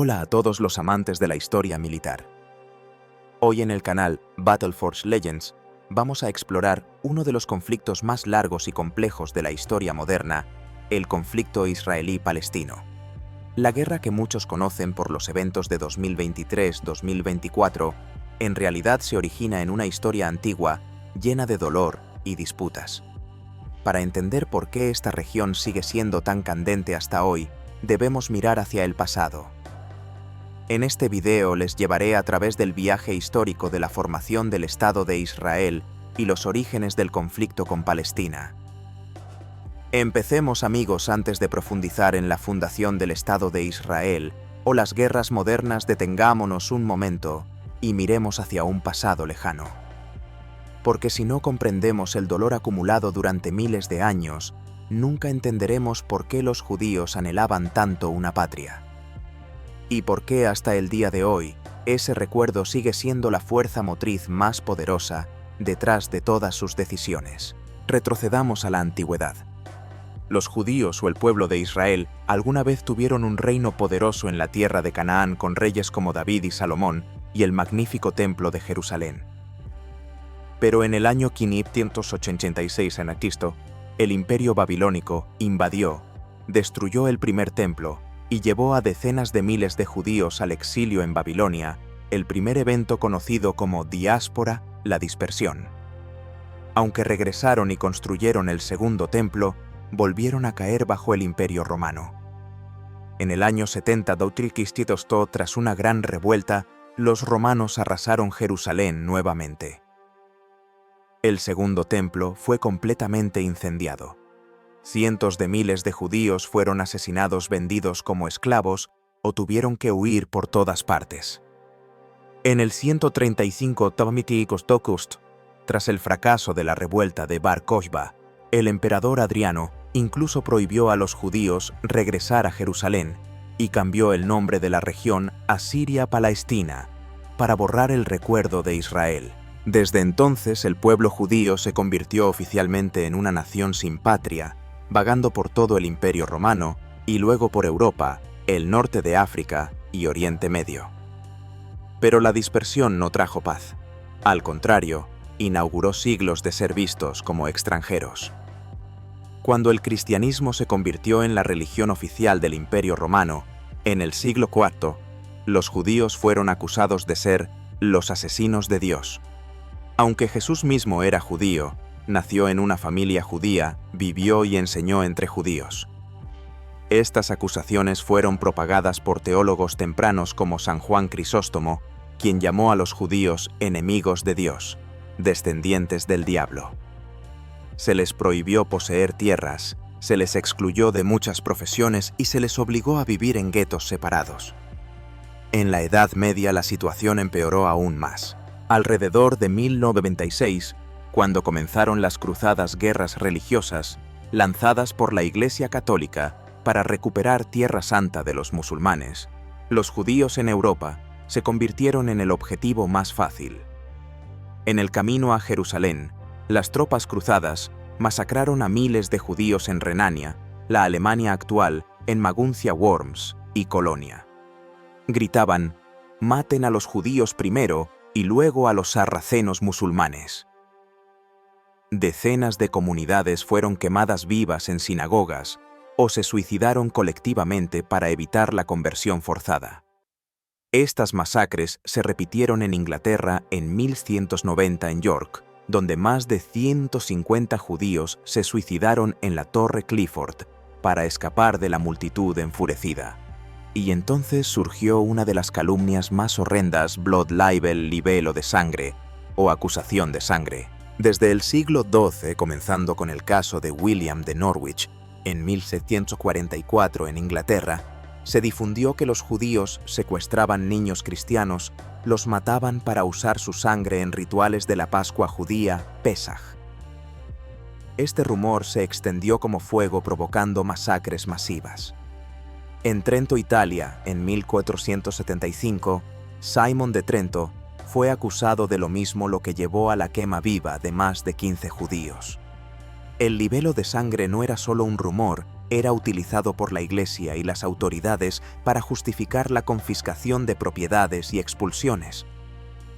Hola a todos los amantes de la historia militar. Hoy en el canal Battleforge Legends vamos a explorar uno de los conflictos más largos y complejos de la historia moderna, el conflicto israelí-palestino. La guerra que muchos conocen por los eventos de 2023-2024 en realidad se origina en una historia antigua llena de dolor y disputas. Para entender por qué esta región sigue siendo tan candente hasta hoy, debemos mirar hacia el pasado. En este video les llevaré a través del viaje histórico de la formación del Estado de Israel y los orígenes del conflicto con Palestina. Empecemos, amigos, antes de profundizar en la fundación del Estado de Israel o las guerras modernas, detengámonos un momento y miremos hacia un pasado lejano. Porque si no comprendemos el dolor acumulado durante miles de años, nunca entenderemos por qué los judíos anhelaban tanto una patria. Y por qué hasta el día de hoy, ese recuerdo sigue siendo la fuerza motriz más poderosa detrás de todas sus decisiones. Retrocedamos a la antigüedad. Los judíos o el pueblo de Israel alguna vez tuvieron un reino poderoso en la tierra de Canaán con reyes como David y Salomón y el magnífico templo de Jerusalén. Pero en el año 586 a.C., el imperio babilónico invadió, destruyó el primer templo y llevó a decenas de miles de judíos al exilio en Babilonia, el primer evento conocido como diáspora, la dispersión. Aunque regresaron y construyeron el segundo templo, volvieron a caer bajo el imperio romano. En el año 70 d.C., tras una gran revuelta, los romanos arrasaron Jerusalén nuevamente. El segundo templo fue completamente incendiado. Cientos de miles de judíos fueron asesinados, vendidos como esclavos o tuvieron que huir por todas partes. En el 135 tras el fracaso de la revuelta de Bar Kokhba, el emperador Adriano incluso prohibió a los judíos regresar a Jerusalén y cambió el nombre de la región a Siria-Palestina para borrar el recuerdo de Israel. Desde entonces, el pueblo judío se convirtió oficialmente en una nación sin patria, vagando por todo el Imperio Romano y luego por Europa, el norte de África y Oriente Medio. Pero la dispersión no trajo paz. Al contrario, inauguró siglos de ser vistos como extranjeros. Cuando el cristianismo se convirtió en la religión oficial del Imperio Romano, en el siglo IV, los judíos fueron acusados de ser los asesinos de Dios. Aunque Jesús mismo era judío, nació en una familia judía, vivió y enseñó entre judíos. Estas acusaciones fueron propagadas por teólogos tempranos como San Juan Crisóstomo, quien llamó a los judíos enemigos de Dios, descendientes del diablo. Se les prohibió poseer tierras, se les excluyó de muchas profesiones y se les obligó a vivir en guetos separados. En la Edad Media la situación empeoró aún más. Alrededor de 1096, cuando comenzaron las cruzadas guerras religiosas, lanzadas por la Iglesia Católica para recuperar Tierra Santa de los musulmanes, los judíos en Europa se convirtieron en el objetivo más fácil. En el camino a Jerusalén, las tropas cruzadas masacraron a miles de judíos en Renania, la Alemania actual, en Maguncia Worms y Colonia. Gritaban: «Maten a los judíos primero y luego a los sarracenos musulmanes». Decenas de comunidades fueron quemadas vivas en sinagogas o se suicidaron colectivamente para evitar la conversión forzada. Estas masacres se repitieron en Inglaterra en 1190 en York, donde más de 150 judíos se suicidaron en la Torre Clifford para escapar de la multitud enfurecida. Y entonces surgió una de las calumnias más horrendas, blood libel, libelo de sangre o acusación de sangre. Desde el siglo XII, comenzando con el caso de William de Norwich, en 1744 en Inglaterra, se difundió que los judíos secuestraban niños cristianos, los mataban para usar su sangre en rituales de la Pascua judía, Pesaj. Este rumor se extendió como fuego, provocando masacres masivas. En Trento, Italia, en 1475, Simón de Trento fue acusado de lo mismo, lo que llevó a la quema viva de más de 15 judíos. El libelo de sangre no era solo un rumor, era utilizado por la Iglesia y las autoridades para justificar la confiscación de propiedades y expulsiones.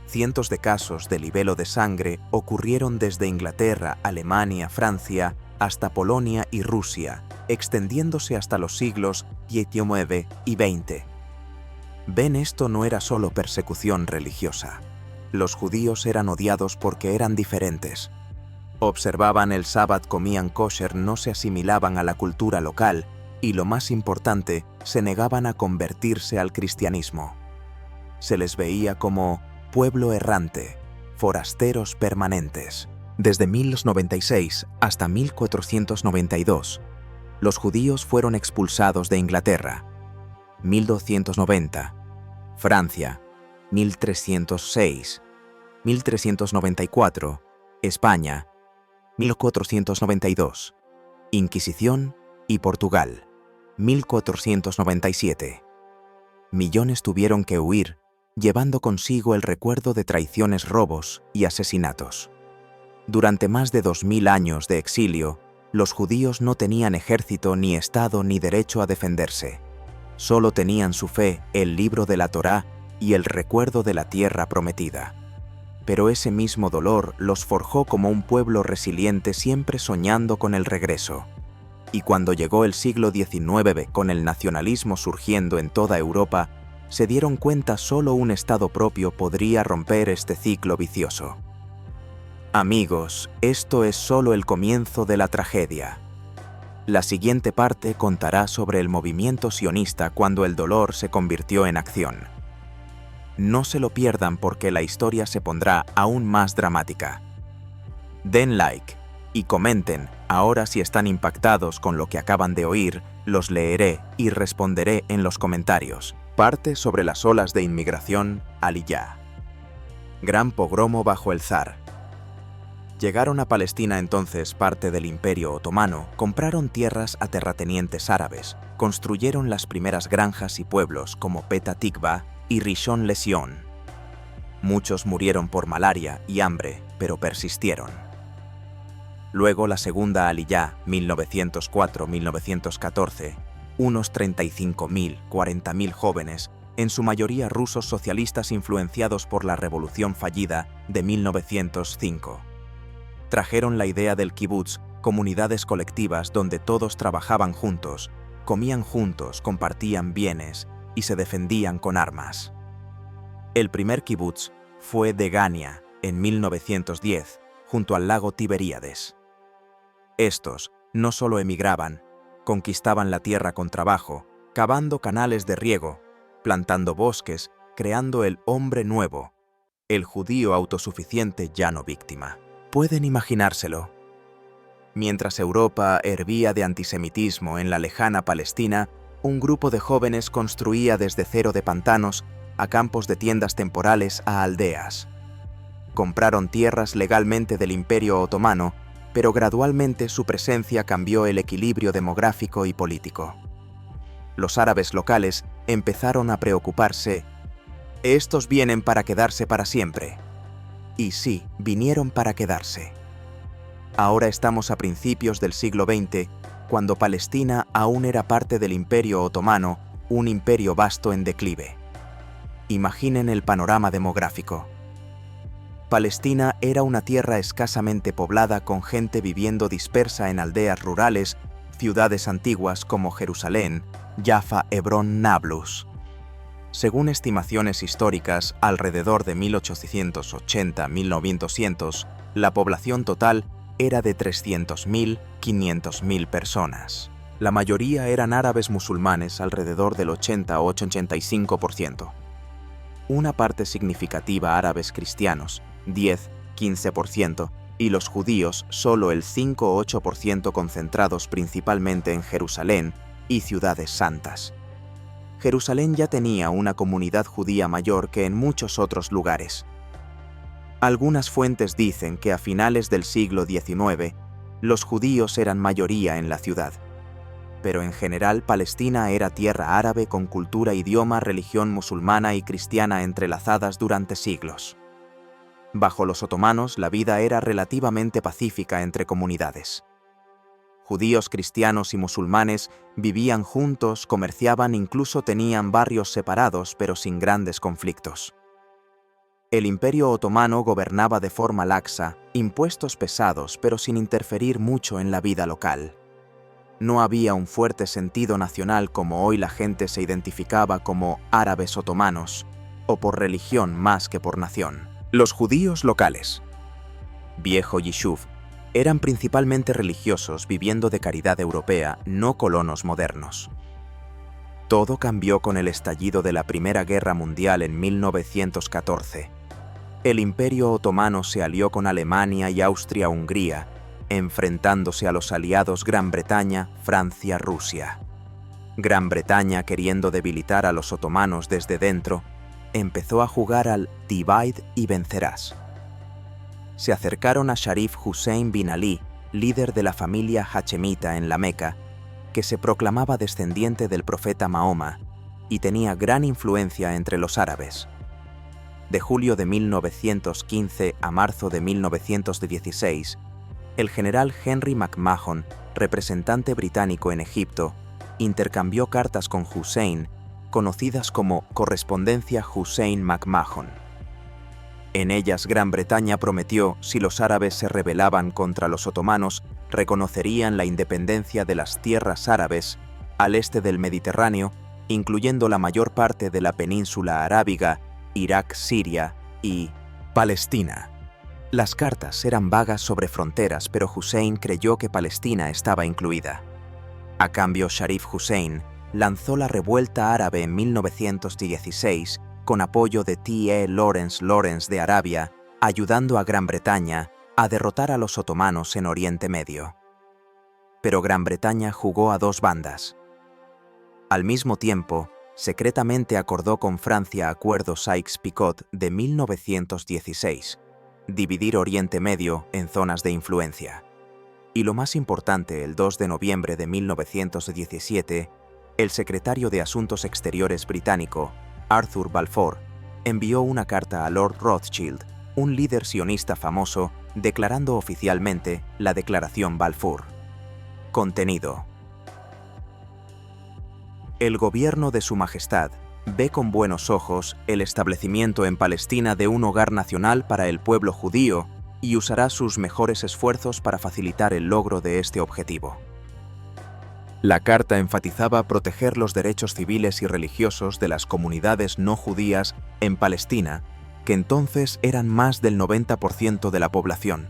Cientos de casos de libelo de sangre ocurrieron desde Inglaterra, Alemania, Francia, hasta Polonia y Rusia, extendiéndose hasta los siglos XIX y XX. Ven, esto no era solo persecución religiosa. Los judíos eran odiados porque eran diferentes. Observaban el sábado, comían kosher, no se asimilaban a la cultura local y, lo más importante, se negaban a convertirse al cristianismo. Se les veía como pueblo errante, forasteros permanentes. Desde 1096 hasta 1492, los judíos fueron expulsados de Inglaterra. 1290, Francia, 1306, 1394, España, 1492, Inquisición y Portugal, 1497. Millones tuvieron que huir, llevando consigo el recuerdo de traiciones, robos y asesinatos. Durante más de 2000 años de exilio, los judíos no tenían ejército, ni estado, ni derecho a defenderse. Solo tenían su fe, el libro de la Torá y el recuerdo de la tierra prometida. Pero ese mismo dolor los forjó como un pueblo resiliente, siempre soñando con el regreso. Y cuando llegó el siglo XIX, con el nacionalismo surgiendo en toda Europa, se dieron cuenta solo un Estado propio podría romper este ciclo vicioso. Amigos, esto es solo el comienzo de la tragedia. La siguiente parte contará sobre el movimiento sionista cuando el dolor se convirtió en acción. No se lo pierdan porque la historia se pondrá aún más dramática. Den like y comenten. Ahora, si están impactados con lo que acaban de oír, los leeré y responderé en los comentarios. Parte sobre las olas de inmigración, Aliyá. Gran pogromo bajo el zar. Llegaron a Palestina entonces parte del Imperio Otomano, compraron tierras a terratenientes árabes, construyeron las primeras granjas y pueblos como Petah Tikva y Rishon LeZion. Muchos murieron por malaria y hambre, pero persistieron. Luego la segunda Aliyá, 1904-1914, unos 35.000, 40.000 jóvenes, en su mayoría rusos socialistas influenciados por la revolución fallida de 1905. Trajeron la idea del kibutz, comunidades colectivas donde todos trabajaban juntos, comían juntos, compartían bienes y se defendían con armas. El primer kibutz fue Degania, en 1910, junto al lago Tiberíades. Estos no solo emigraban, conquistaban la tierra con trabajo, cavando canales de riego, plantando bosques, creando el hombre nuevo, el judío autosuficiente ya no víctima. Pueden imaginárselo. Mientras Europa hervía de antisemitismo en la lejana Palestina, un grupo de jóvenes construía desde cero, de pantanos a campos de tiendas temporales a aldeas. Compraron tierras legalmente del Imperio Otomano, pero gradualmente su presencia cambió el equilibrio demográfico y político. Los árabes locales empezaron a preocuparse. Estos vienen para quedarse para siempre. Y sí, vinieron para quedarse. Ahora estamos a principios del siglo XX, cuando Palestina aún era parte del Imperio Otomano, un imperio vasto en declive. Imaginen el panorama demográfico. Palestina era una tierra escasamente poblada, con gente viviendo dispersa en aldeas rurales, ciudades antiguas como Jerusalén, Jaffa, Hebrón, Nablus. Según estimaciones históricas, alrededor de 1880-1900, la población total era de 300.000, 500.000 personas. La mayoría eran árabes musulmanes, alrededor del 80 o 85%. Una parte significativa árabes cristianos, 10-15%, y los judíos solo el 5 o 8%, concentrados principalmente en Jerusalén y ciudades santas. Jerusalén ya tenía una comunidad judía mayor que en muchos otros lugares. Algunas fuentes dicen que a finales del siglo XIX, los judíos eran mayoría en la ciudad. Pero en general Palestina era tierra árabe con cultura, idioma, religión musulmana y cristiana entrelazadas durante siglos. Bajo los otomanos la vida era relativamente pacífica entre comunidades. Judíos, cristianos y musulmanes vivían juntos, comerciaban, incluso tenían barrios separados, pero sin grandes conflictos. El Imperio Otomano gobernaba de forma laxa, impuestos pesados, pero sin interferir mucho en la vida local. No había un fuerte sentido nacional como hoy la gente se identificaba como árabes otomanos, o por religión más que por nación. Los judíos locales, Viejo Yishuv, eran principalmente religiosos viviendo de caridad europea, no colonos modernos. Todo cambió con el estallido de la Primera Guerra Mundial en 1914. El Imperio Otomano se alió con Alemania y Austria-Hungría, enfrentándose a los aliados Gran Bretaña, Francia, Rusia. Gran Bretaña, queriendo debilitar a los otomanos desde dentro, empezó a jugar al divide y vencerás. Se acercaron a Sharif Hussein bin Ali, líder de la familia hachemita en la Meca, que se proclamaba descendiente del profeta Mahoma y tenía gran influencia entre los árabes. De julio de 1915 a marzo de 1916, el general Henry McMahon, representante británico en Egipto, intercambió cartas con Hussein, conocidas como Correspondencia Hussein-McMahon. En ellas Gran Bretaña prometió, si los árabes se rebelaban contra los otomanos, reconocerían la independencia de las tierras árabes al este del Mediterráneo, incluyendo la mayor parte de la península arábiga, Irak, Siria y Palestina. Las cartas eran vagas sobre fronteras, pero Hussein creyó que Palestina estaba incluida. A cambio, Sharif Hussein lanzó la revuelta árabe en 1916 con apoyo de T. E. Lawrence de Arabia, ayudando a Gran Bretaña a derrotar a los otomanos en Oriente Medio. Pero Gran Bretaña jugó a dos bandas. Al mismo tiempo, secretamente acordó con Francia Acuerdo Sykes-Picot de 1916, dividir Oriente Medio en zonas de influencia. Y lo más importante, el 2 de noviembre de 1917, el secretario de Asuntos Exteriores británico, Arthur Balfour, envió una carta a Lord Rothschild, un líder sionista famoso, declarando oficialmente la Declaración Balfour. Contenido: el gobierno de Su Majestad ve con buenos ojos el establecimiento en Palestina de un hogar nacional para el pueblo judío y usará sus mejores esfuerzos para facilitar el logro de este objetivo. La carta enfatizaba proteger los derechos civiles y religiosos de las comunidades no judías en Palestina, que entonces eran más del 90% de la población.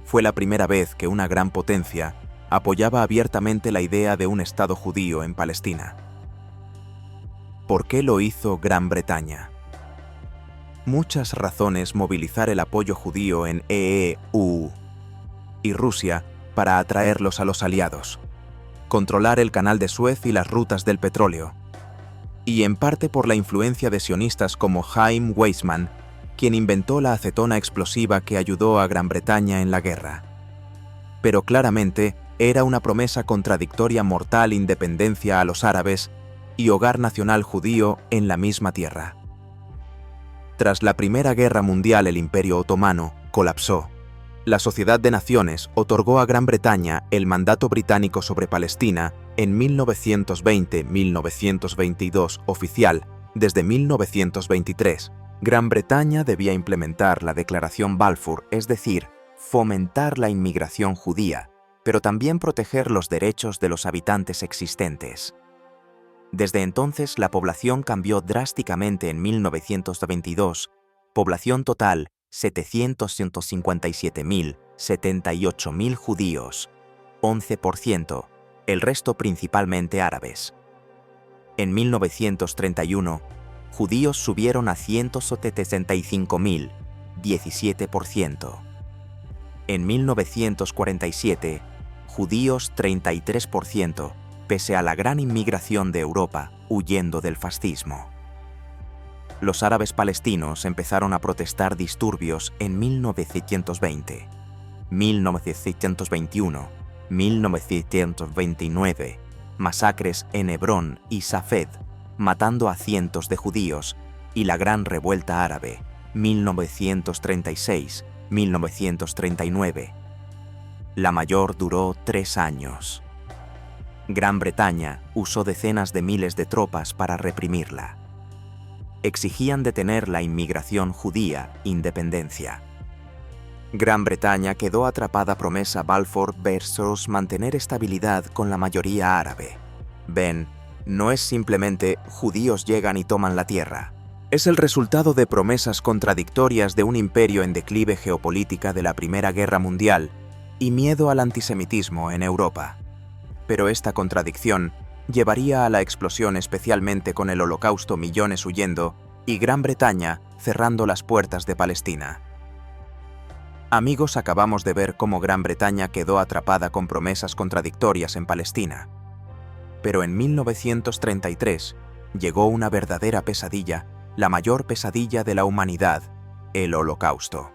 Fue la primera vez que una gran potencia apoyaba abiertamente la idea de un Estado judío en Palestina. ¿Por qué lo hizo Gran Bretaña? Muchas razones movilizar el apoyo judío en EU y Rusia para atraerlos a los aliados. Controlar el canal de Suez y las rutas del petróleo. Y en parte por la influencia de sionistas como Chaim Weizmann, quien inventó la acetona explosiva que ayudó a Gran Bretaña en la guerra. Pero claramente era una promesa contradictoria: mortal independencia a los árabes y hogar nacional judío en la misma tierra. Tras la Primera Guerra Mundial, el Imperio Otomano colapsó. La Sociedad de Naciones otorgó a Gran Bretaña el mandato británico sobre Palestina en 1920-1922 oficial. Desde 1923, Gran Bretaña debía implementar la Declaración Balfour, es decir, fomentar la inmigración judía, pero también proteger los derechos de los habitantes existentes. Desde entonces, la población cambió drásticamente. En 1922, población total 757.000, 78.000 judíos, 11%, el resto principalmente árabes. En 1931, judíos subieron a 175.000, 17%. En 1947, judíos 33%, pese a la gran inmigración de Europa huyendo del fascismo. Los árabes palestinos empezaron a protestar disturbios en 1920, 1921, 1929, masacres en Hebrón y Safed, matando a cientos de judíos, y la Gran Revuelta Árabe, 1936, 1939. La mayor duró 3 años. Gran Bretaña usó decenas de miles de tropas para reprimirla. Exigían detener la inmigración judía, independencia. Gran Bretaña quedó atrapada promesa Balfour versus mantener estabilidad con la mayoría árabe. Ven, no es simplemente judíos llegan y toman la tierra. Es el resultado de promesas contradictorias de un imperio en declive geopolítica de la Primera Guerra Mundial y miedo al antisemitismo en Europa. Pero esta contradicción llevaría a la explosión, especialmente con el Holocausto, millones huyendo y Gran Bretaña cerrando las puertas de Palestina. Amigos, acabamos de ver cómo Gran Bretaña quedó atrapada con promesas contradictorias en Palestina. Pero en 1933 llegó una verdadera pesadilla, la mayor pesadilla de la humanidad, el Holocausto.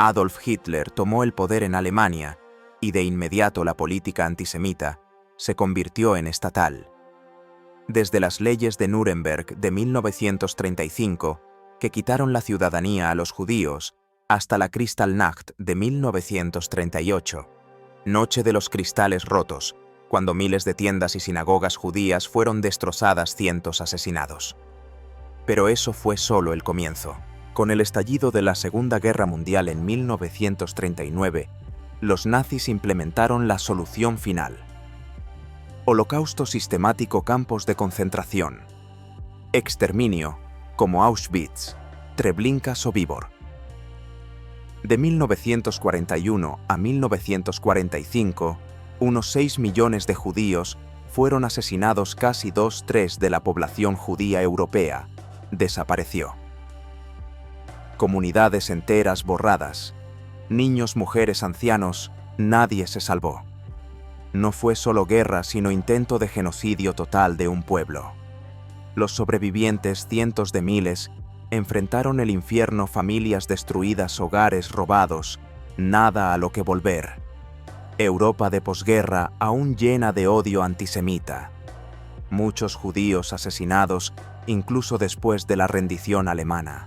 Adolf Hitler tomó el poder en Alemania y de inmediato la política antisemita se convirtió en estatal. Desde las leyes de Nuremberg de 1935, que quitaron la ciudadanía a los judíos, hasta la Kristallnacht de 1938, Noche de los Cristales Rotos, cuando miles de tiendas y sinagogas judías fueron destrozadas, cientos asesinados. Pero eso fue solo el comienzo. Con el estallido de la Segunda Guerra Mundial en 1939, los nazis implementaron la solución final. Holocausto sistemático, campos de concentración. Exterminio, como Auschwitz, Treblinka, Sobibor. De 1941 a 1945, unos 6 millones de judíos fueron asesinados, casi 2/3 de la población judía europea desapareció. Comunidades enteras borradas, niños, mujeres, ancianos, nadie se salvó. No fue solo guerra, sino intento de genocidio total de un pueblo. Los sobrevivientes, cientos de miles, enfrentaron el infierno, familias destruidas, hogares robados, nada a lo que volver. Europa de posguerra aún llena de odio antisemita. Muchos judíos asesinados, incluso después de la rendición alemana.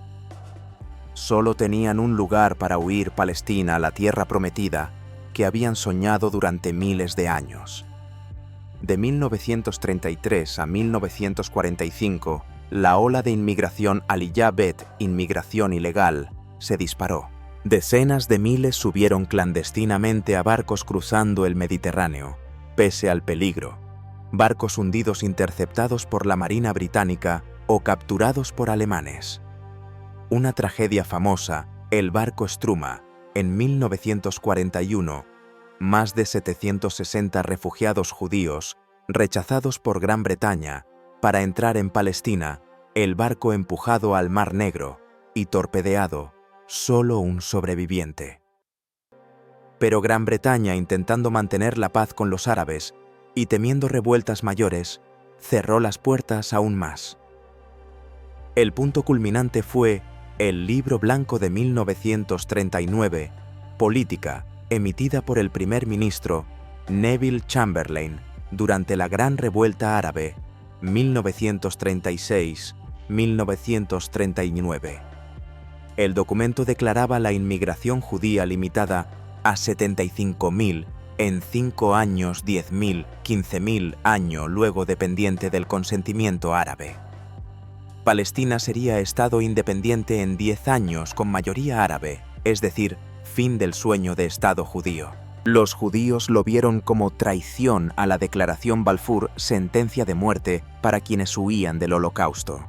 Solo tenían un lugar para huir: Palestina, la tierra prometida, que habían soñado durante miles de años. De 1933 a 1945, la ola de inmigración Aliyah Bet, inmigración ilegal, se disparó. Decenas de miles subieron clandestinamente a barcos cruzando el Mediterráneo, pese al peligro. Barcos hundidos, interceptados por la Marina británica o capturados por alemanes. Una tragedia famosa, el barco Struma, en 1941, más de 760 refugiados judíos, rechazados por Gran Bretaña, para entrar en Palestina, el barco empujado al Mar Negro y torpedeado, solo un sobreviviente. Pero Gran Bretaña, intentando mantener la paz con los árabes y temiendo revueltas mayores, cerró las puertas aún más. El punto culminante fue el Libro Blanco de 1939, política, emitida por el primer ministro Neville Chamberlain durante la Gran Revuelta Árabe, 1936-1939. El documento declaraba la inmigración judía limitada a 75.000 en 5 años, 10.000, 15.000 año luego, dependiente del consentimiento árabe. Palestina sería Estado independiente en 10 años con mayoría árabe, es decir, fin del sueño de Estado judío. Los judíos lo vieron como traición a la Declaración Balfour, sentencia de muerte para quienes huían del Holocausto.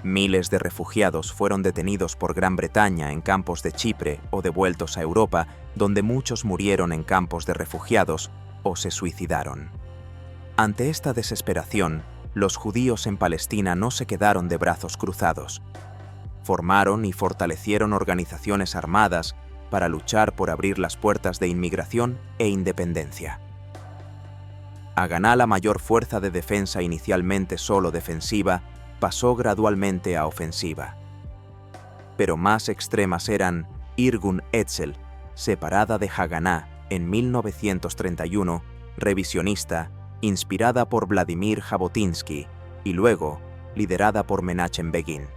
Miles de refugiados fueron detenidos por Gran Bretaña en campos de Chipre o devueltos a Europa, donde muchos murieron en campos de refugiados o se suicidaron. Ante esta desesperación, los judíos en Palestina no se quedaron de brazos cruzados. Formaron y fortalecieron organizaciones armadas para luchar por abrir las puertas de inmigración e independencia. Haganá, la mayor fuerza de defensa, inicialmente solo defensiva, pasó gradualmente a ofensiva. Pero más extremas eran Irgun Etzel, separada de Haganá en 1931, revisionista, inspirada por Vladimir Jabotinsky y luego liderada por Menachem Begin.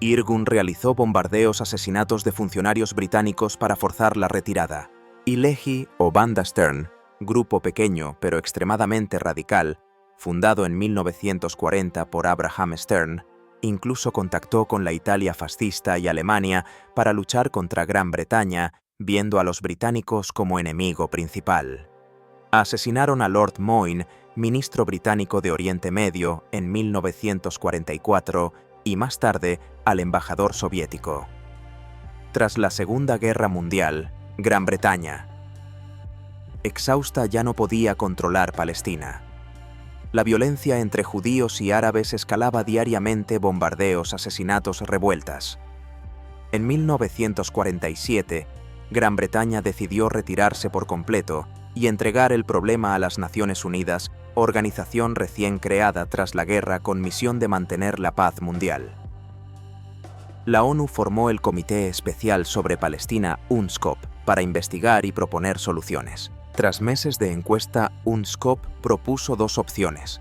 Irgun realizó bombardeos, asesinatos de funcionarios británicos para forzar la retirada. Y Lehi o Banda Stern, grupo pequeño pero extremadamente radical, fundado en 1940 por Abraham Stern, incluso contactó con la Italia fascista y Alemania para luchar contra Gran Bretaña, viendo a los británicos como enemigo principal. Asesinaron a Lord Moyne, ministro británico de Oriente Medio, en 1944 y más tarde al embajador soviético. Tras la Segunda Guerra Mundial, Gran Bretaña, exhausta, ya no podía controlar Palestina. La violencia entre judíos y árabes escalaba diariamente: bombardeos, asesinatos, revueltas. En 1947, Gran Bretaña decidió retirarse por completo y entregar el problema a las Naciones Unidas, organización recién creada tras la guerra con misión de mantener la paz mundial. La ONU formó el Comité Especial sobre Palestina, UNSCOP, para investigar y proponer soluciones. Tras meses de encuesta, UNSCOP propuso dos opciones: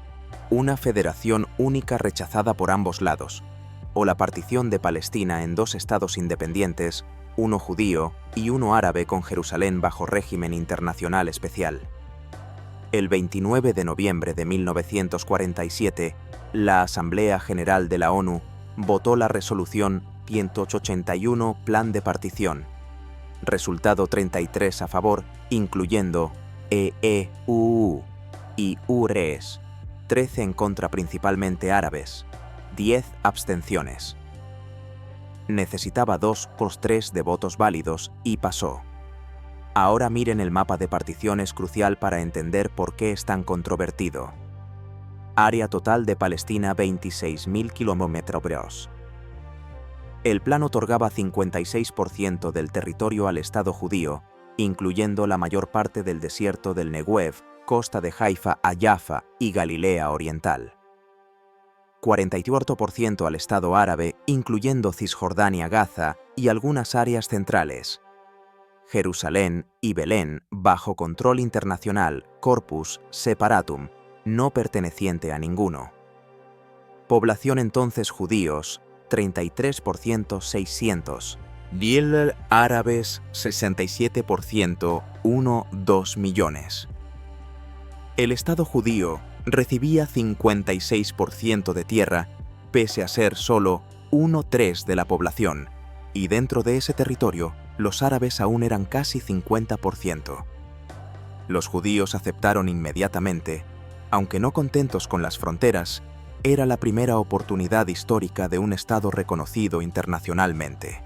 una federación única rechazada por ambos lados, o la partición de Palestina en dos estados independientes, uno judío y uno árabe con Jerusalén bajo régimen internacional especial. El 29 de noviembre de 1947, la Asamblea General de la ONU votó la resolución 181 Plan de Partición. Resultado: 33 a favor, incluyendo EEUU y URES, 13 en contra, principalmente árabes, 10 abstenciones. Necesitaba 2/3 de votos válidos y pasó. Ahora miren el mapa de partición, es crucial para entender por qué es tan controvertido. Área total de Palestina: 26.000 km². El plan otorgaba 56% del territorio al Estado judío, incluyendo la mayor parte del desierto del Negev, costa de Haifa a Jaffa y Galilea Oriental. 44% al Estado árabe, incluyendo Cisjordania, Gaza y algunas áreas centrales. Jerusalén y Belén, bajo control internacional, corpus separatum, no perteneciente a ninguno. Población entonces: judíos, 33%, 600. Diel árabes, 67%, 2 millones. El Estado judío recibía 56% de tierra, pese a ser solo 1/3 de la población, y dentro de ese territorio, los árabes aún eran casi 50%. Los judíos aceptaron inmediatamente, aunque no contentos con las fronteras. Era la primera oportunidad histórica de un Estado reconocido internacionalmente.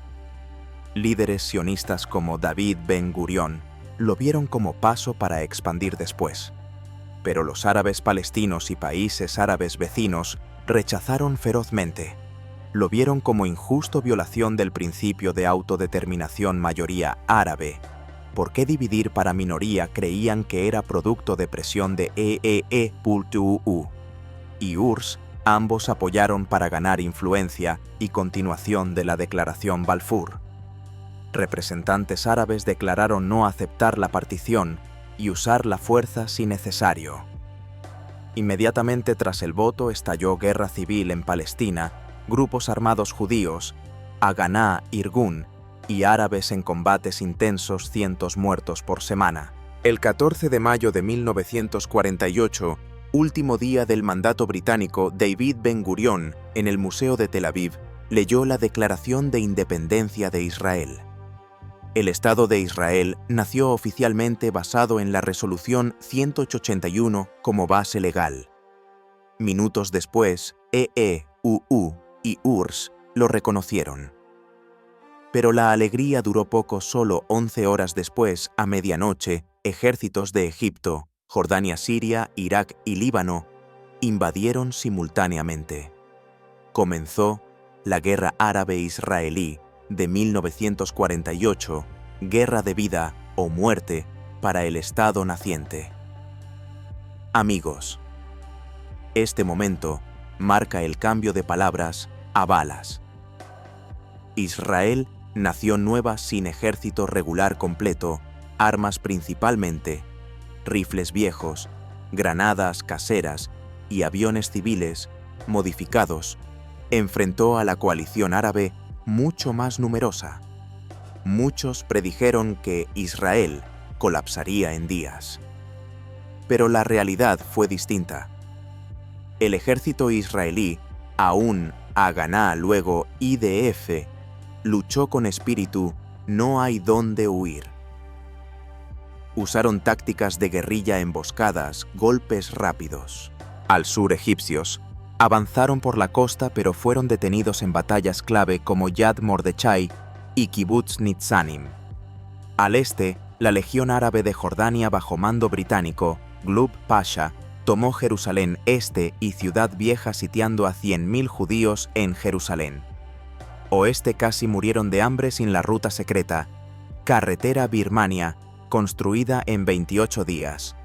Líderes sionistas como David Ben Gurión lo vieron como paso para expandir después. Pero los árabes palestinos y países árabes vecinos rechazaron ferozmente. Lo vieron como injusto, violación del principio de autodeterminación. Mayoría árabe. ¿Por qué dividir para minoría? Creían que era producto de presión de EEE y URSS. Ambos apoyaron para ganar influencia y continuación de la Declaración Balfour. Representantes árabes declararon no aceptar la partición y usar la fuerza si necesario. Inmediatamente tras el voto estalló guerra civil en Palestina, grupos armados judíos, Haganá, Irgun, y árabes en combates intensos, cientos muertos por semana. El 14 de mayo de 1948, último día del mandato británico, David Ben Gurión, en el Museo de Tel Aviv, leyó la Declaración de Independencia de Israel. El Estado de Israel nació oficialmente basado en la Resolución 181 como base legal. Minutos después, EEUU y URSS lo reconocieron. Pero la alegría duró poco. Solo 11 horas después, a medianoche, ejércitos de Egipto, Jordania, Siria, Irak y Líbano invadieron simultáneamente. Comenzó la Guerra Árabe-Israelí de 1948, guerra de vida o muerte para el Estado naciente. Amigos, este momento marca el cambio de palabras a balas. Israel, nación nueva sin ejército regular completo, armas principalmente, rifles viejos, granadas caseras y aviones civiles modificados, enfrentó a la coalición árabe mucho más numerosa. Muchos predijeron que Israel colapsaría en días. Pero la realidad fue distinta. El ejército israelí, aún Haganá, luego IDF, luchó con espíritu "no hay dónde huir". Usaron tácticas de guerrilla, emboscadas, golpes rápidos. Al sur, egipcios avanzaron por la costa, pero fueron detenidos en batallas clave como Yad Mordechai y Kibbutz Nitzanim. Al este, la Legión Árabe de Jordania bajo mando británico, Glub Pasha, tomó Jerusalén Este y Ciudad Vieja, sitiando a 100.000 judíos en Jerusalén. Oeste casi murieron de hambre sin la ruta secreta, carretera Birmania, construida en 28 días.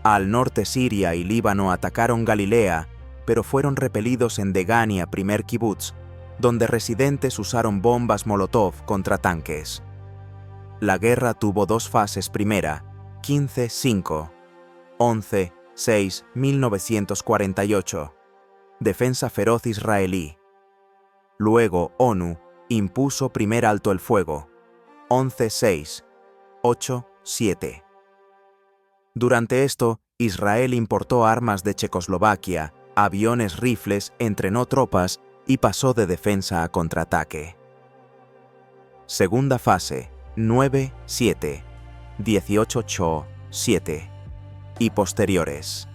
Al norte, Siria y Líbano atacaron Galilea, pero fueron repelidos en Degania, primer kibutz, donde residentes usaron bombas Molotov contra tanques. La guerra tuvo dos fases: primera, 15-5, 11-6, 1948. Defensa feroz israelí. Luego, ONU impuso primer alto el fuego, 11-6, 8-7. Durante esto, Israel importó armas de Checoslovaquia, aviones, rifles, entrenó tropas y pasó de defensa a contraataque. Segunda fase, 9-7, 18-7 y posteriores.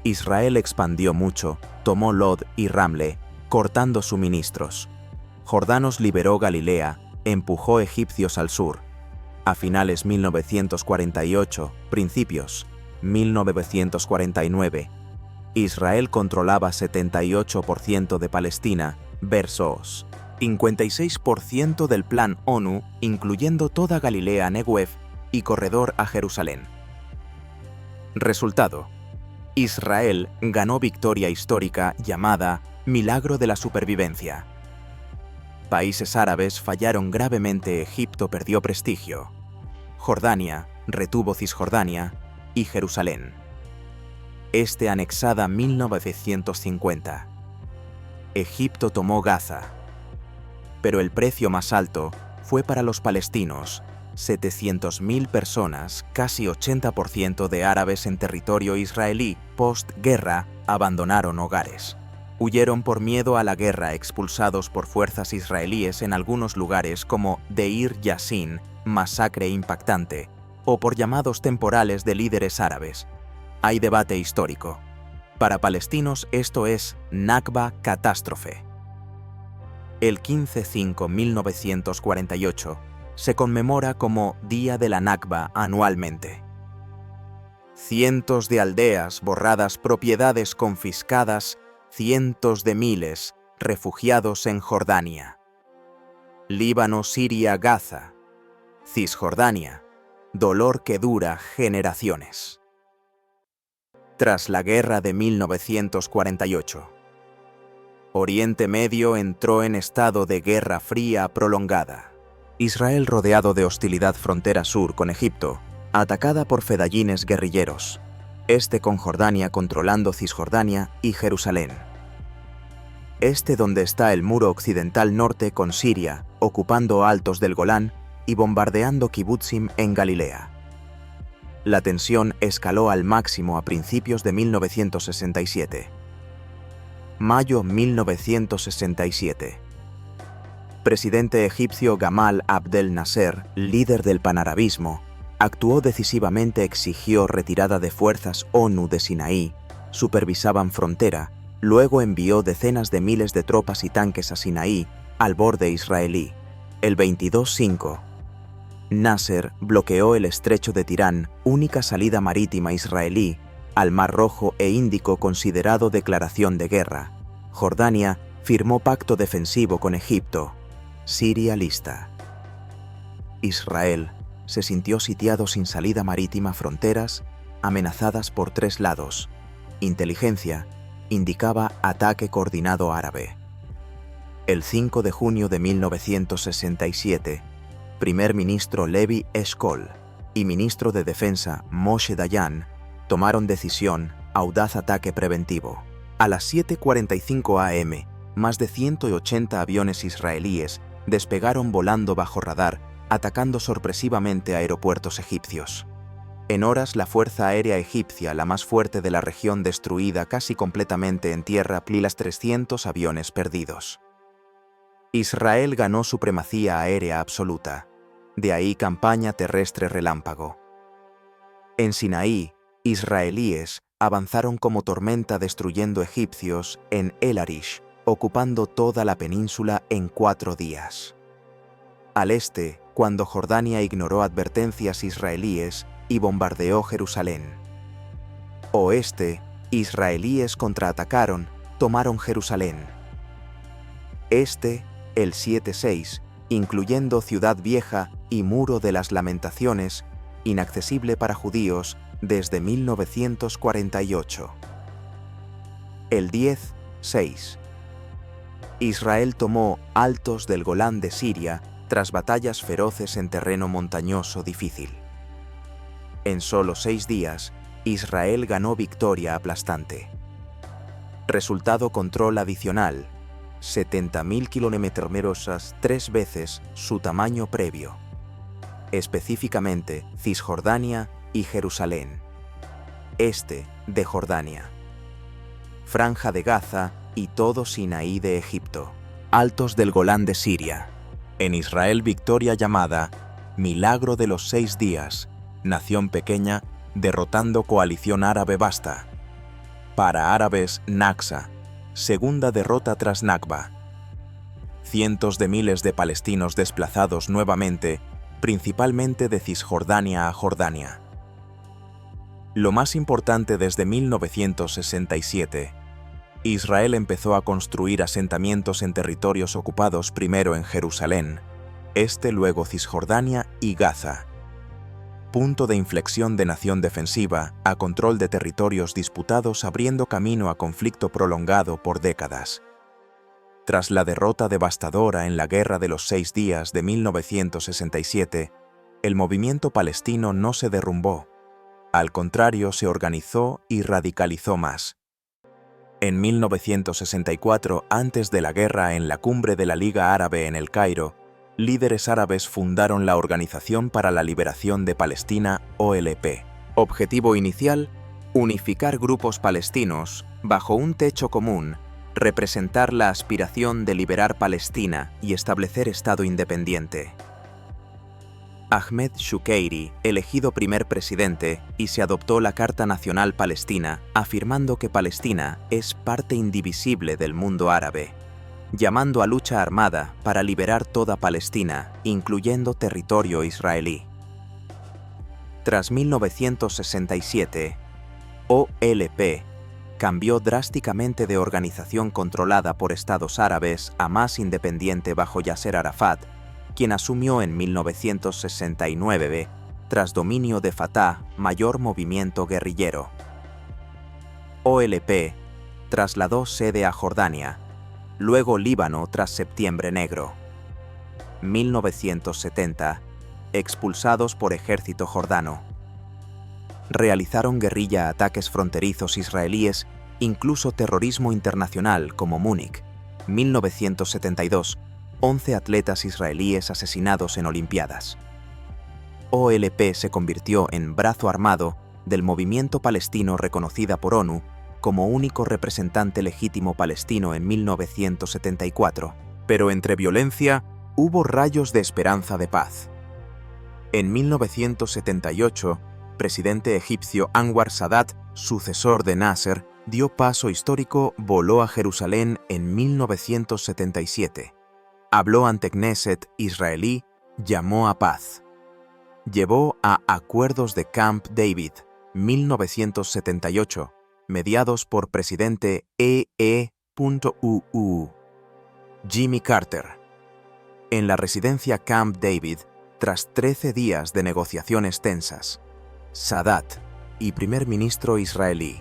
Israel expandió mucho, tomó Lod y Ramle, cortando suministros. Jordanos liberó Galilea, empujó egipcios al sur. A finales 1948, principios 1949, Israel controlaba 78% de Palestina versus 56% del Plan ONU, incluyendo toda Galilea, Negev y corredor a Jerusalén. Resultado: Israel ganó victoria histórica llamada Milagro de la Supervivencia. Países árabes fallaron gravemente, Egipto perdió prestigio. Jordania retuvo Cisjordania y Jerusalén. Este anexada 1950. Egipto tomó Gaza. Pero el precio más alto fue para los palestinos: 700.000 personas, casi 80% de árabes en territorio israelí, postguerra, abandonaron hogares. Huyeron por miedo a la guerra, expulsados por fuerzas israelíes en algunos lugares como Deir Yassin, masacre impactante, o por llamados temporales de líderes árabes. Hay debate histórico. Para palestinos esto es Nakba, catástrofe. El 15-5-1948 se conmemora como Día de la Nakba anualmente. Cientos de aldeas borradas, propiedades confiscadas, cientos de miles refugiados en Jordania. Líbano, Siria, Gaza. Cisjordania, dolor que dura generaciones. Tras la guerra de 1948, Oriente Medio entró en estado de guerra fría prolongada. Israel, rodeado de hostilidad, frontera sur con Egipto, atacada por fedayines guerrilleros. Este con Jordania controlando Cisjordania y Jerusalén. Este donde está el muro occidental, norte con Siria, ocupando altos del Golán y bombardeando kibutzim en Galilea. La tensión escaló al máximo a principios de 1967. Mayo 1967. Presidente egipcio Gamal Abdel Nasser, líder del panarabismo, actuó decisivamente, exigió retirada de fuerzas ONU de Sinaí, supervisaban frontera, luego envió decenas de miles de tropas y tanques a Sinaí, al borde israelí. El 22-5. Nasser bloqueó el estrecho de Tirán, única salida marítima israelí, al Mar Rojo e Índico, considerado declaración de guerra. Jordania firmó pacto defensivo con Egipto. Siria lista. Israel se sintió sitiado sin salida marítima, fronteras amenazadas por tres lados. Inteligencia indicaba ataque coordinado árabe. El 5 de junio de 1967, primer ministro Levi Eshkol y ministro de Defensa Moshe Dayan tomaron decisión: audaz ataque preventivo. A las 7:45 am, más de 180 aviones israelíes despegaron volando bajo radar atacando sorpresivamente aeropuertos egipcios. En horas, la Fuerza Aérea Egipcia, la más fuerte de la región, destruida casi completamente en tierra y las 300 aviones perdidos. Israel ganó supremacía aérea absoluta, de ahí campaña terrestre relámpago. En Sinaí, israelíes avanzaron como tormenta destruyendo egipcios en El Arish, ocupando toda la península en 4 días. Al este, cuando Jordania ignoró advertencias israelíes y bombardeó Jerusalén. Oeste, israelíes contraatacaron, tomaron Jerusalén. Este, el 7-6, incluyendo Ciudad Vieja y Muro de las Lamentaciones, inaccesible para judíos desde 1948. El 10-6. Israel tomó Altos del Golán de Siria tras batallas feroces en terreno montañoso difícil. En solo 6 días, Israel ganó victoria aplastante. Resultado: control adicional, 70.000 kilómetros, 3 veces su tamaño previo. Específicamente, Cisjordania y Jerusalén. Este de Jordania. Franja de Gaza y todo Sinaí de Egipto. Altos del Golán de Siria. En Israel, victoria llamada Milagro de los 6 días, nación pequeña, derrotando coalición árabe vasta. Para árabes, Naksa, segunda derrota tras Nakba. Cientos de miles de palestinos desplazados nuevamente, principalmente de Cisjordania a Jordania. Lo más importante: desde 1967, Israel empezó a construir asentamientos en territorios ocupados, primero en Jerusalén, luego Cisjordania y Gaza. Punto de inflexión de nación defensiva a control de territorios disputados, abriendo camino a conflicto prolongado por décadas. Tras la derrota devastadora en la Guerra de los 6 días de 1967, el movimiento palestino no se derrumbó. Al contrario, se organizó y radicalizó más. En 1964, antes de la guerra, en la cumbre de la Liga Árabe en El Cairo, líderes árabes fundaron la Organización para la Liberación de Palestina, OLP. Objetivo inicial: unificar grupos palestinos bajo un techo común, representar la aspiración de liberar Palestina y establecer Estado independiente. Ahmed Shukeiri, elegido primer presidente, y se adoptó la Carta Nacional Palestina, afirmando que Palestina es parte indivisible del mundo árabe, llamando a lucha armada para liberar toda Palestina, incluyendo territorio israelí. Tras 1967, OLP cambió drásticamente de organización controlada por estados árabes a más independiente bajo Yasser Arafat, quien asumió en 1969, tras dominio de Fatah, mayor movimiento guerrillero. OLP trasladó sede a Jordania, luego Líbano tras Septiembre Negro. 1970, expulsados por ejército jordano. Realizaron guerrilla ataques fronterizos israelíes, incluso terrorismo internacional como Múnich. 1972, 11 atletas israelíes asesinados en Olimpiadas. OLP se convirtió en brazo armado del movimiento palestino, reconocida por ONU como único representante legítimo palestino en 1974, pero entre violencia hubo rayos de esperanza de paz. En 1978, presidente egipcio Anwar Sadat, sucesor de Nasser, dio paso histórico, voló a Jerusalén en 1977. Habló ante Knesset israelí, llamó a paz. Llevó a acuerdos de Camp David, 1978, mediados por presidente E.E.UU. Jimmy Carter. En la residencia Camp David, tras 13 días de negociaciones tensas, Sadat y primer ministro israelí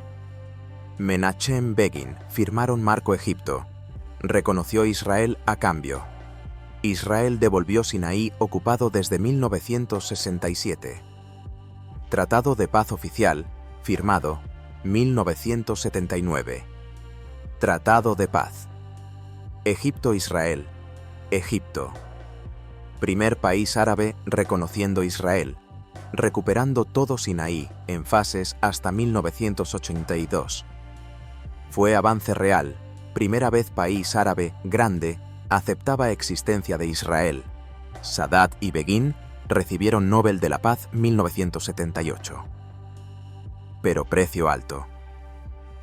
Menachem Begin firmaron marco Egipto. Reconoció Israel a cambio. Israel devolvió Sinaí ocupado desde 1967. Tratado de paz oficial, firmado, 1979. Tratado de paz. Egipto-Israel. Egipto. primer país árabe reconociendo Israel, recuperando todo Sinaí en fases hasta 1982. Fue avance real, primera vez país árabe grande aceptaba existencia de Israel. Sadat y Begin recibieron Nobel de la Paz 1978. Pero precio alto.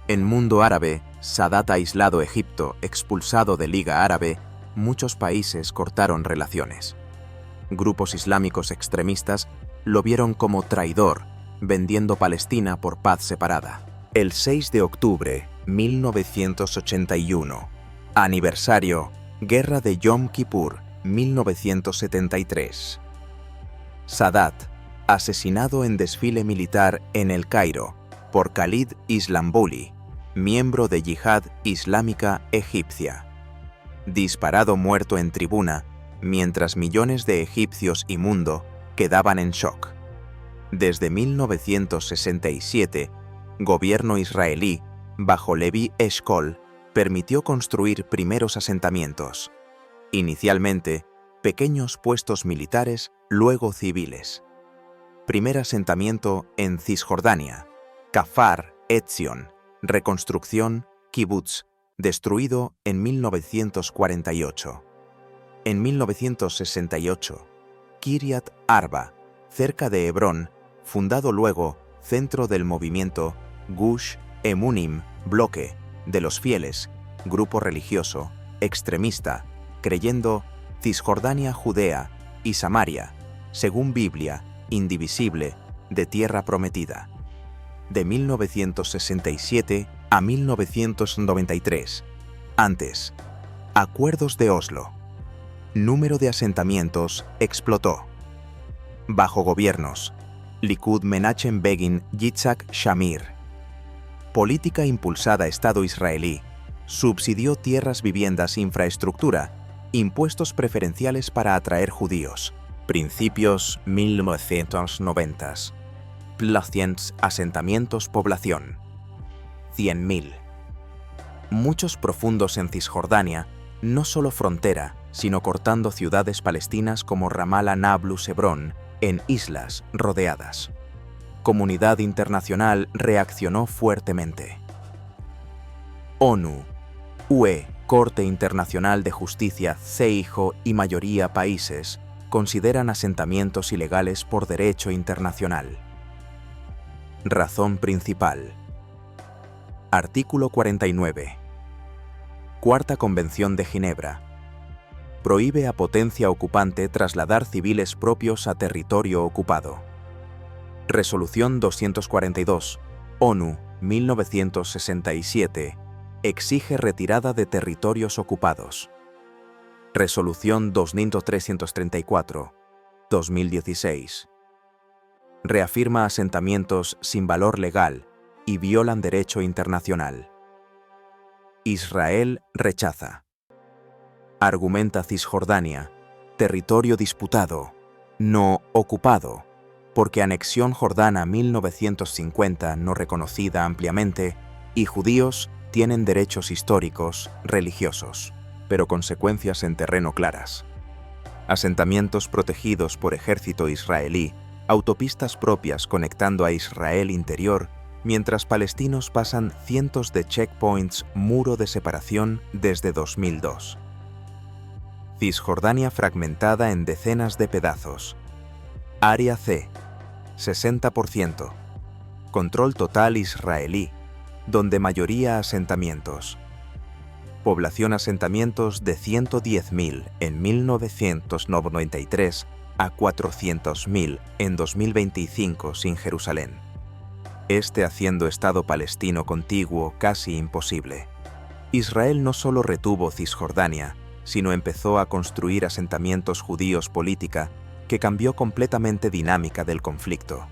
En mundo árabe, Sadat aislado Egipto, expulsado de Liga Árabe, muchos países cortaron relaciones. Grupos islámicos extremistas lo vieron como traidor, vendiendo Palestina por paz separada. El 6 de octubre, 1981, aniversario, Guerra de Yom Kippur, 1973. Sadat, asesinado en desfile militar en El Cairo por Khalid Islambuli, miembro de Yihad Islámica Egipcia. Disparado muerto en tribuna, mientras millones de egipcios y mundo quedaban en shock. Desde 1967, gobierno israelí, bajo Levi Eshkol, permitió construir primeros asentamientos. Inicialmente, pequeños puestos militares, luego civiles. Primer asentamiento en Cisjordania, Kafar Etzion, reconstrucción, kibutz, destruido en 1948. En 1968, Kiryat Arba, cerca de Hebrón, fundado luego centro del movimiento Gush Emunim, bloque de los fieles, grupo religioso, extremista, creyendo Cisjordania, Judea y Samaria, según Biblia, indivisible, de tierra prometida. De 1967 a 1993. Antes, Acuerdos de Oslo. Número de asentamientos explotó. Bajo gobiernos, Likud Menachem Begin Yitzhak Shamir. Política impulsada Estado israelí. Subsidió tierras, viviendas, infraestructura, impuestos preferenciales para atraer judíos. Principios 1990. Placients asentamientos población. 100.000. Muchos profundos en Cisjordania, no solo frontera, sino cortando ciudades palestinas como Ramallah, Nablus, Hebrón, en islas rodeadas. Comunidad internacional reaccionó fuertemente. ONU, UE, Corte Internacional de Justicia, CEIJO y mayoría países consideran asentamientos ilegales por derecho internacional. Razón principal. Artículo 49. Cuarta Convención de Ginebra. Prohíbe a potencia ocupante trasladar civiles propios a territorio ocupado. Resolución 242, ONU, 1967, exige retirada de territorios ocupados. Resolución 2334, 2016. Reafirma asentamientos sin valor legal y violan derecho internacional. Israel rechaza. Argumenta Cisjordania, territorio disputado, no ocupado, porque anexión jordana 1950 no reconocida ampliamente y judíos tienen derechos históricos, religiosos, pero consecuencias en terreno claras. Asentamientos protegidos por ejército israelí, autopistas propias conectando a Israel interior, mientras palestinos pasan cientos de checkpoints, muro de separación desde 2002. Cisjordania fragmentada en decenas de pedazos. Área C, 60%. Control total israelí, donde mayoría asentamientos. Población asentamientos de 110.000 en 1993 a 400.000 en 2025 sin Jerusalén. Haciendo Estado palestino contiguo casi imposible. Israel no solo retuvo Cisjordania, sino empezó a construir asentamientos judíos política que cambió completamente dinámica del conflicto.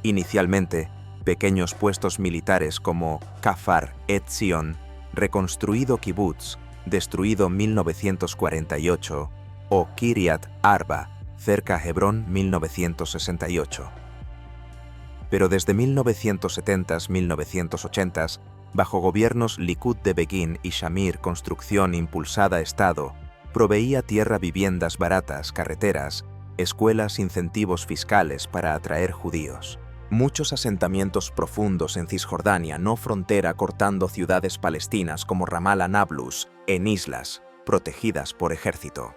Inicialmente, pequeños puestos militares como Kafar Etzion, reconstruido kibutz, destruido 1948, o Kiryat Arba, cerca a Hebrón 1968. Pero desde 1970-1980, bajo gobiernos Likud de Begin y Shamir, construcción impulsada Estado, Proveía tierra, viviendas baratas, carreteras, escuelas, incentivos fiscales para atraer judíos. Muchos asentamientos profundos en Cisjordania, no frontera, cortando ciudades palestinas como Ramallah, Nablus, en islas, protegidas por ejército.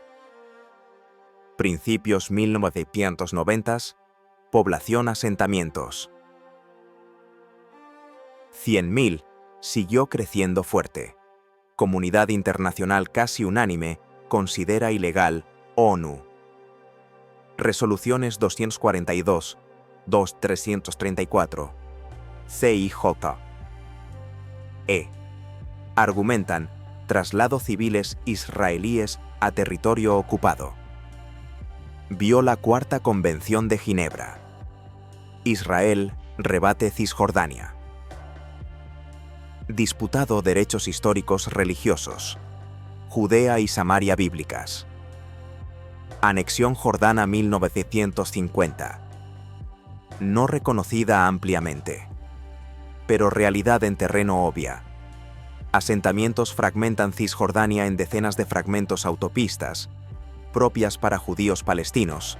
Principios 1990, población, asentamientos. 100.000, siguió creciendo fuerte. Comunidad internacional casi unánime, considera ilegal, ONU. Resoluciones 242, 2334, CIJ. Argumentan, traslado civiles israelíes a territorio ocupado. Viola Cuarta Convención de Ginebra. Israel rebate Cisjordania. Disputado derechos históricos religiosos. Judea y Samaria bíblicas. Anexión jordana 1950. No reconocida ampliamente, pero realidad en terreno obvia. Asentamientos fragmentan Cisjordania en decenas de fragmentos, autopistas, propias para judíos palestinos,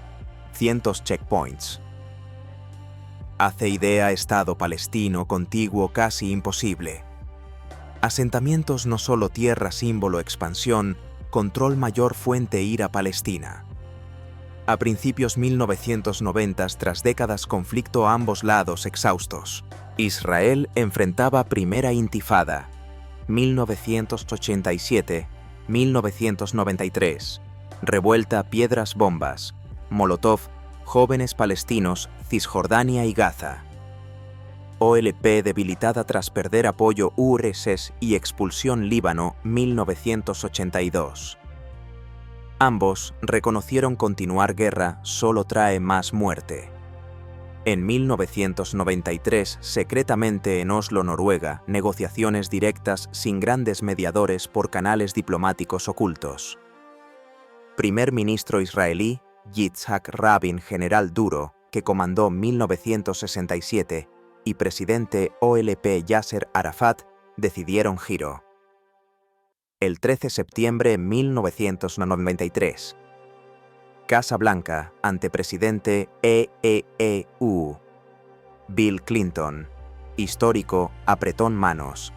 cientos checkpoints. Hace idea Estado palestino contiguo casi imposible. Asentamientos no solo tierra, símbolo, expansión, control mayor, fuente, ira palestina. A principios 1990, tras décadas conflicto a ambos lados exhaustos, Israel enfrentaba primera intifada, 1987-1993, revuelta, piedras, bombas, Molotov, jóvenes palestinos, Cisjordania y Gaza. OLP debilitada tras perder apoyo URSS y expulsión Líbano 1982. Ambos reconocieron continuar guerra solo trae más muerte. En 1993, secretamente en Oslo, Noruega, negociaciones directas sin grandes mediadores por canales diplomáticos ocultos. Primer ministro israelí, Yitzhak Rabin, general duro, que comandó 1967, y presidente OLP Yasser Arafat decidieron giro. El 13 de septiembre de 1993. Casa Blanca ante presidente EEU. Bill Clinton. Histórico, apretón manos.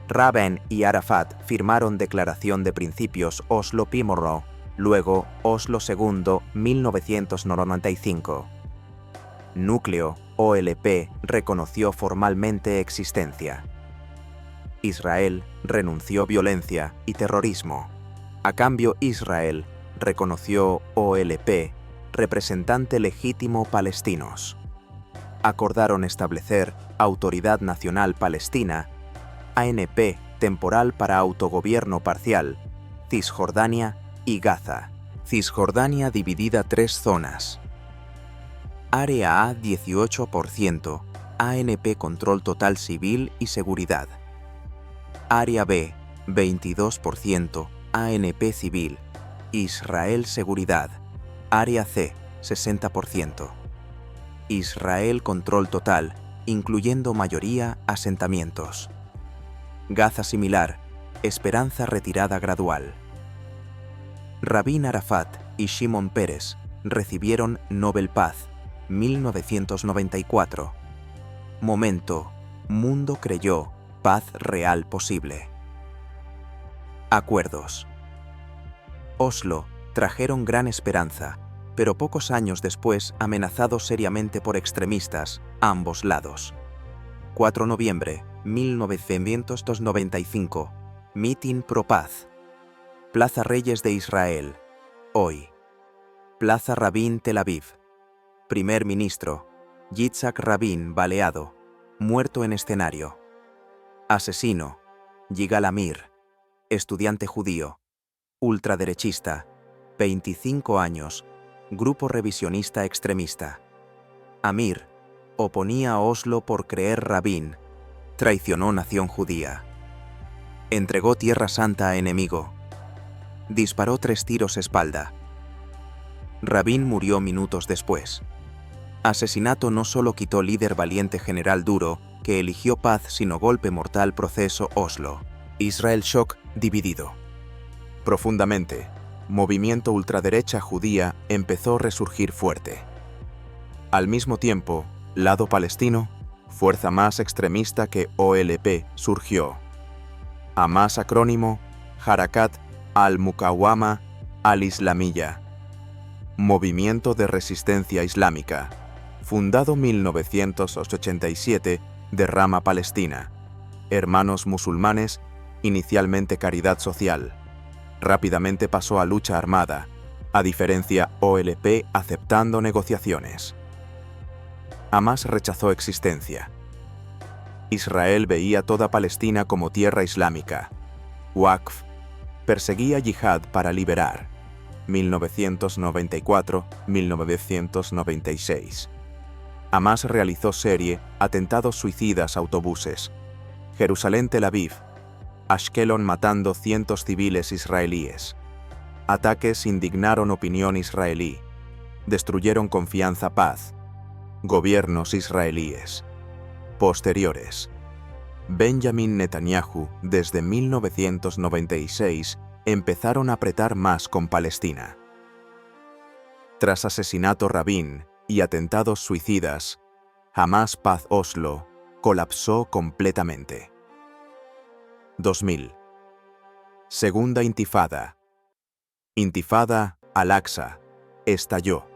Rabin y Arafat firmaron declaración de principios Oslo Primero, luego Oslo II, 1995. Núcleo, OLP, reconoció formalmente existencia. Israel renunció violencia y terrorismo. A cambio, Israel reconoció OLP, representante legítimo palestinos. Acordaron establecer Autoridad Nacional Palestina, ANP, temporal para autogobierno parcial, Cisjordania y Gaza. Cisjordania dividida 3 zonas. Área A 18%, ANP control total civil y seguridad. Área B 22%, ANP civil, Israel seguridad. Área C 60%. Israel control total, incluyendo mayoría asentamientos. Gaza similar, esperanza retirada gradual. Rabin Arafat y Shimon Peres recibieron Nobel Paz 1994. Momento, mundo creyó paz real posible. Acuerdos. Oslo trajeron gran esperanza, pero pocos años después amenazados seriamente por extremistas, ambos lados. 4 de noviembre 1995. Mitin pro paz. Plaza Reyes de Israel. Hoy. Plaza Rabin, Tel Aviv. Primer ministro, Yitzhak Rabin, baleado, muerto en escenario. Asesino, Yigal Amir, estudiante judío, ultraderechista, 25 años, grupo revisionista extremista. Amir, oponía a Oslo por creer Rabin, traicionó nación judía. Entregó Tierra Santa a enemigo. Disparó 3 tiros espalda. Rabin murió minutos después. Asesinato no solo quitó líder valiente general duro, que eligió paz sino golpe mortal proceso Oslo. Israel shock dividido. Profundamente, movimiento ultraderecha judía empezó a resurgir fuerte. Al mismo tiempo, lado palestino, fuerza más extremista que OLP, surgió. Hamas acrónimo, Harakat al-Muqawama al-Islamiyya. Movimiento de resistencia islámica, fundado 1987 de rama palestina. Hermanos musulmanes, inicialmente caridad social. Rápidamente pasó a lucha armada, a diferencia OLP aceptando negociaciones. Hamas rechazó existencia. Israel veía toda Palestina como tierra islámica. Waqf perseguía yihad para liberar. 1994-1996. Hamas realizó serie atentados suicidas a autobuses. Jerusalén-Tel Aviv. Ashkelon matando cientos civiles israelíes. Ataques indignaron opinión israelí. Destruyeron confianza-paz. Gobiernos israelíes. Posteriores. Benjamin Netanyahu, desde 1996, empezaron a apretar más con Palestina. Tras asesinato Rabin y atentados suicidas, Hamas Paz Oslo colapsó completamente. 2000. Segunda Intifada. Intifada Al-Aqsa estalló.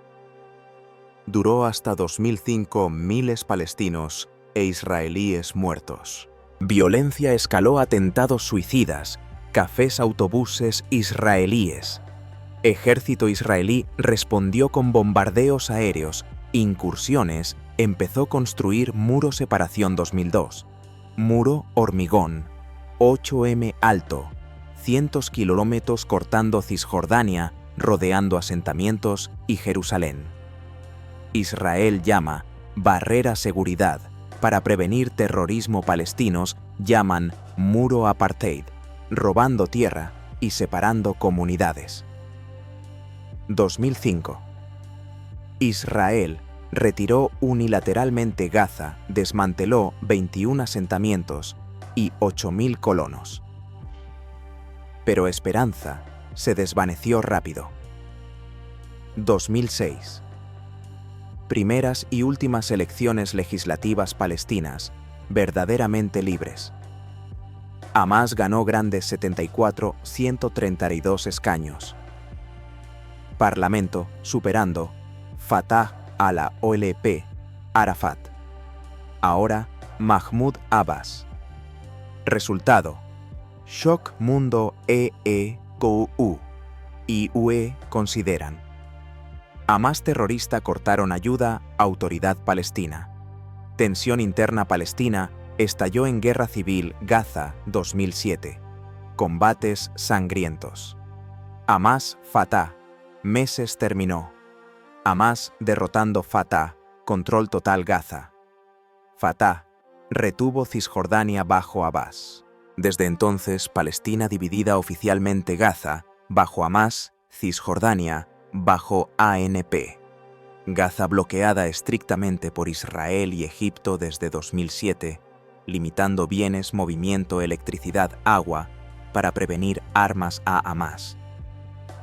Duró hasta 2005, miles palestinos e israelíes muertos. Violencia escaló, atentados suicidas, cafés autobuses israelíes. Ejército israelí respondió con bombardeos aéreos, incursiones, empezó a construir muro separación 2002. Muro hormigón, 8 m alto, cientos kilómetros cortando Cisjordania, rodeando asentamientos y Jerusalén. Israel llama barrera seguridad para prevenir terrorismo. Palestinos llaman muro apartheid, robando tierra y separando comunidades. 2005. Israel retiró unilateralmente Gaza, desmanteló 21 asentamientos y 8.000 colonos. Pero esperanza se desvaneció rápido. 2006. Primeras y últimas elecciones legislativas palestinas, verdaderamente libres. Hamas ganó grandes 74-132 escaños. Parlamento superando Fatah a la OLP, Arafat. Ahora Mahmoud Abbas. Resultado: Shock Mundo EEQU y UE consideran. Hamas terrorista cortaron ayuda, autoridad palestina. Tensión interna palestina estalló en guerra civil Gaza 2007. Combates sangrientos. Hamas Fatah. Meses terminó. Hamas derrotando Fatah. Control total Gaza. Fatah retuvo Cisjordania bajo Abbas. Desde entonces, Palestina dividida oficialmente, Gaza bajo Hamas, Cisjordania bajo ANP. Gaza bloqueada estrictamente por Israel y Egipto desde 2007, limitando bienes, movimiento, electricidad, agua, para prevenir armas a Hamas.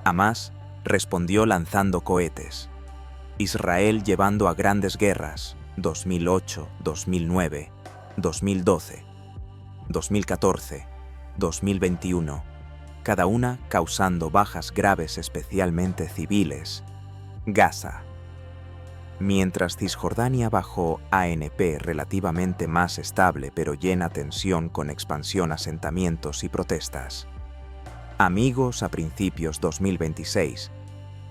Hamas respondió lanzando cohetes. Israel llevando a grandes guerras, 2008, 2009, 2012, 2014, 2021, cada una causando bajas graves especialmente civiles. Gaza. Mientras Cisjordania bajo ANP relativamente más estable pero llena tensión con expansión, asentamientos y protestas. Amigos, a principios 2026,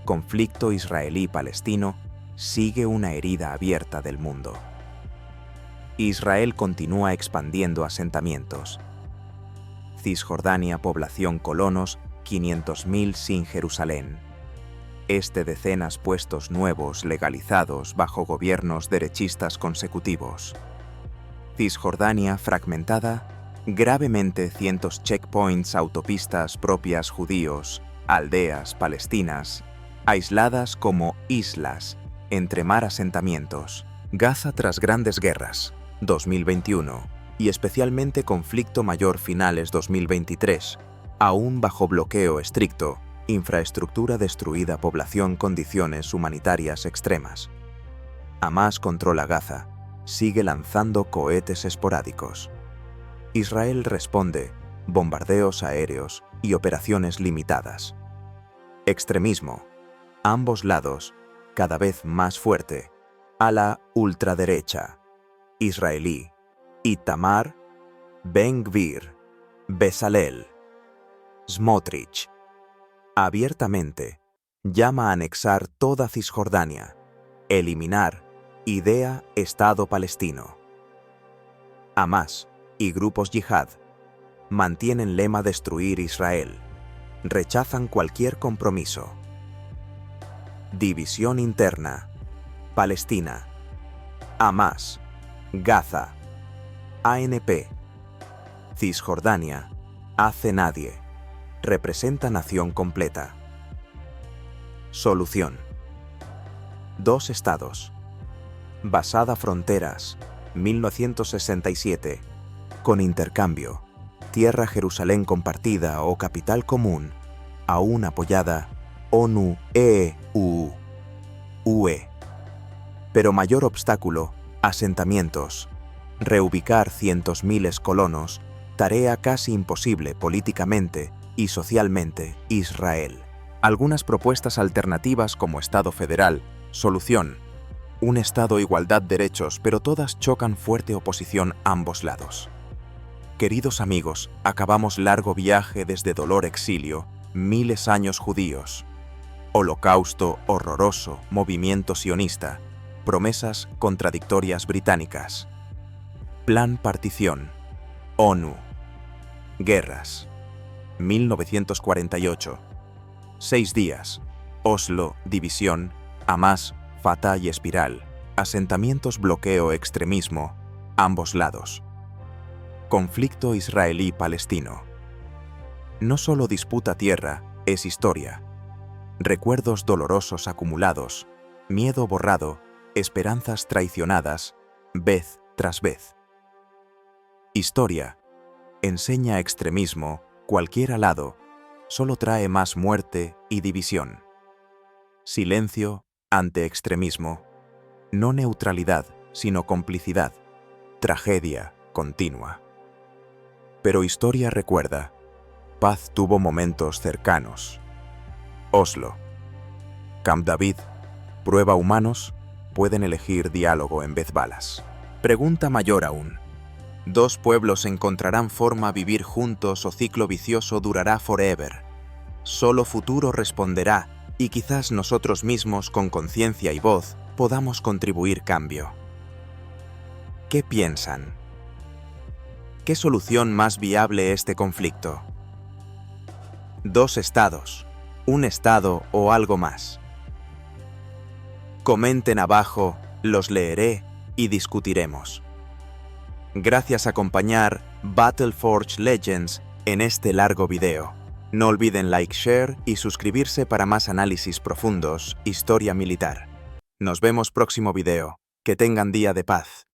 conflicto israelí-palestino sigue una herida abierta del mundo. Israel continúa expandiendo asentamientos. Cisjordania, población colonos, 500.000 sin Jerusalén. Este, decenas puestos nuevos legalizados bajo gobiernos derechistas consecutivos. Cisjordania fragmentada, gravemente cientos checkpoints, autopistas propias judíos, aldeas palestinas, aisladas como islas, entre mar asentamientos. Gaza tras grandes guerras, 2021, y especialmente conflicto mayor finales 2023, Aún bajo bloqueo estricto, infraestructura destruida, población, condiciones humanitarias extremas. Hamás controla Gaza, sigue lanzando cohetes esporádicos. Israel responde, bombardeos aéreos y operaciones limitadas. Extremismo, ambos lados, cada vez más fuerte, a la ultraderecha, israelí, Itamar, Ben-Gvir, Bezalel, Smotrich, abiertamente, llama a anexar toda Cisjordania, eliminar idea Estado palestino. Hamás y grupos yihad mantienen lema destruir Israel, rechazan cualquier compromiso. División interna, Palestina, Hamás, Gaza, ANP, Cisjordania, hace nadie, representa nación completa. Solución. 2 estados. Basada fronteras, 1967, con intercambio, tierra Jerusalén compartida o capital común, aún apoyada, ONU, UE. Pero mayor obstáculo, asentamientos, reubicar cientos miles colonos, tarea casi imposible políticamente y socialmente, Israel. Algunas propuestas alternativas como Estado federal, solución, un Estado igualdad derechos, pero todas chocan fuerte oposición ambos lados. Queridos amigos, acabamos largo viaje desde dolor exilio, miles años judíos, holocausto horroroso, movimiento sionista, promesas contradictorias británicas, plan partición, ONU, guerras, 1948, 6 días, Oslo, división, Hamás, Fatah y espiral, asentamientos, bloqueo, extremismo, ambos lados. Conflicto israelí-palestino. No solo disputa tierra, es historia. Recuerdos dolorosos acumulados, miedo borrado, esperanzas traicionadas, vez tras vez. Historia. Enseña extremismo, cualquier lado, solo trae más muerte y división. Silencio ante extremismo. No neutralidad, sino complicidad. Tragedia continua. Pero historia recuerda, paz tuvo momentos cercanos. Oslo. Camp David, prueba humanos, pueden elegir diálogo en vez balas. Pregunta mayor aún. 2 pueblos encontrarán forma vivir juntos o ciclo vicioso durará forever. Solo futuro responderá y quizás nosotros mismos con conciencia y voz podamos contribuir cambio. ¿Qué piensan? ¿Qué solución más viable este conflicto? 2 estados, un estado o algo más. Comenten abajo, los leeré y discutiremos. Gracias a acompañar Battleforge Legends en este largo video. No olviden like, share y suscribirse para más análisis profundos, historia militar. Nos vemos próximo video. Que tengan día de paz.